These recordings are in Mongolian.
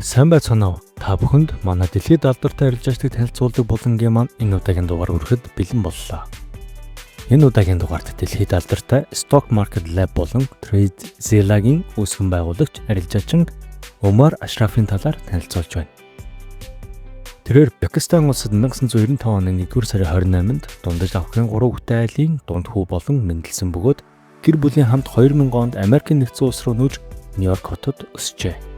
Сайн байцгаана уу? Та бүхэнд манай дэлхийд алдартай арилжаачдыг танилцуулдаг булангийн маань энэ удаагийн дугаар хүрэхэд бэлэн боллоо. Энэ удаагийн дугаарт дэлхийд алдартай Stock Market Lab болон TradeZilla-гийн үүсгэн байгуулагч арилжаачин Умар Ашрафын талаар танилцуулж байна. Тэрээр Пакистан улсад 1995 оны 1-р сарын 28-нд дундаж авахын 3 хүнтэй айлын дунд хүү болон мэндэлсэн бөгөөд гэр бүлийн хамт 2000 онд Америкийн нэгдсэн улс руу нүүж Нью-Йорк хотод өсчээ.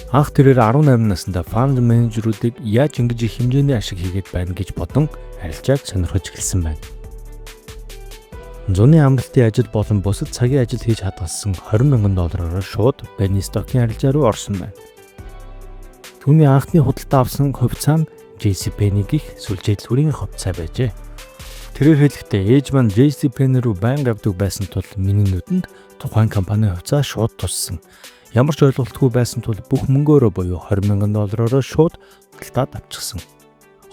Анх тэрээр 18 наснда фанд менежерүүдийг яаж ингэж их хэмжээний ашиг хийгээд байна гэж бодон арилжааг сонирхож эхэлсэн байна. Зуны амралтын ажил болон бусад цагийн ажил хийж хадгалсан $20,000 шууд Penny Stock-ийн арилжаа руу орсон байна. Түүний анхны худалдаа авсан хувьцаа нь JCPenney гих сүлжээдлүүрийн хувьцаа байжээ. Тэрээр хэлэхдээ ээж маань JCPenney руу байнга явдаг байсан тул миний нүдэнд тухайн компанийн хувьцаа шууд туссан. Ямар ч ойлголтгүй байсан тул бүх мөнгөөрөө буюу $20,000 шууд худалдаад авчихсан.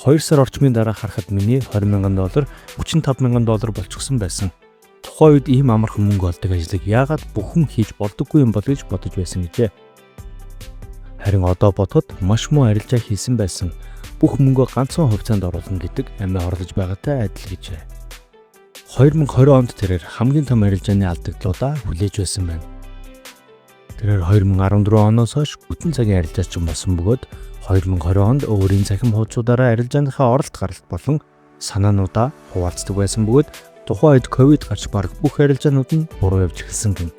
2 сар орчмын дараа харахад миний $20,000 $35,000 болчихсон байсан. Тухайн үед ийм амархан мөнгө олдог ажлыг яагаад бүх хүн хийж болдоггүй юм бол гэж бодож байсан гэжээ. Харин одоо бодоход маш муу арилжаа хийсэн байсан. Бүх мөнгөө ганцхан хувьцаанд оруулна гэдэг амиа хорлож байгаатай адил гэжээ. 2020 онд тэрээр хамгийн том арилжааны алдагдлуудаа хүлээж байсан байна. Тэрээр 2014 оноос хойш бүтэн цагийн арилжаачин болсон бөгөөд 2020 онд өөрийн цахим хуудсуудаараа арилжааныхаа оролт гаралт болон санаануудаа хуваалцдаг байсан бөгөөд тухайн үед ковид гарч бараг бүх арилжаанууд нь буруу явж эхэлсэн гин.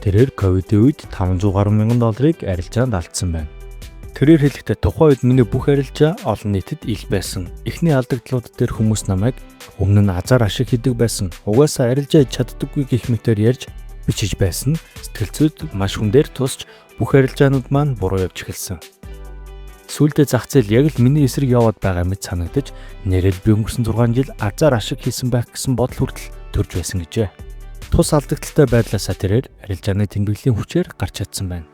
Тэрээр ковидын үед $500,000 арилжаанд алдсан байна. Тэрээр хэлэхдээ тухайн үед миний бүх арилжаа олон нийтэд ил байсан. Эхний алдагдлууд дээр хүмүүс намайг өмнө нь азар ашиг хийдэг байсан. Угаасаа арилжаа хийж чаддаггүй гэх мэтээр ярьж бичиж байсан. Сэтгэлзүйд маш хүн дээр тусч бүх арилжаанууд маань буруу явж эхэлсэн. Сүүлдээ зах зээл яг л миний эсрэг яваад байгаа мэт санагдаж нэрэл би өнгөрсөн 6 жил азар ашиг хийсэн байх гэсэн бодол хүртэл төрж байсан гэжээ. Тус алдагдaltaй байдлаасаа тэрээр арилжааны тэмдэглэлийн хүчээр гарч чадсан байна.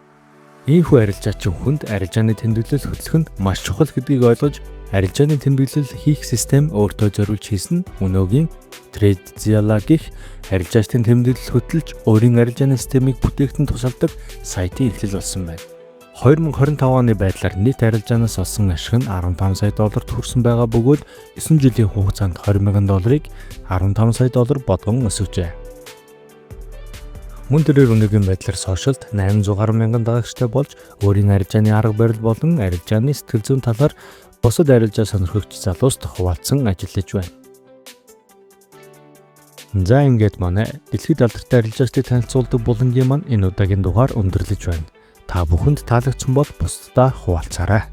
Ийхүү арилжаачин хүнд арилжааны тэмдэглэл хөтлөх нь маш чухал гэдгийг ойлгож арилжааны тэмдэглэл хийх систем өөртөө зориулж хийсэн өнөөгийн TradeZilla гих арилжаачдын тэмдэглэл хөтлөж өөрийн арилжааны системийг бүтээгдэн тусалдаг сайтын эхлэл болсон байна. 2025 оны байдлаар нийт арилжаанаас олсон ашиг нь $15 сая хүрсэн байгаа бөгөөд 9 жилийн хугацаанд $20,000-ыг $15 сая бодгон өсөжээ. Мөн тэрээр өнөөгийн байдлаар сошиалд 800 гаруй мянган дагагчтай болж өөрийн арилжааны арга барил болон арилжааны сэтгэл зүйн талаар бусад арилжаа сонирхогч залууст хуваалцсан ажиллаж байна. За ингээд манай дэлхийд алдартай арилжаачдыг танилцуулдаг булангийн маань энэ удаагийн дугаар өндөрлөж байна. Та бүхэнд таалагдсан бол бусдаа хуваалцаарай.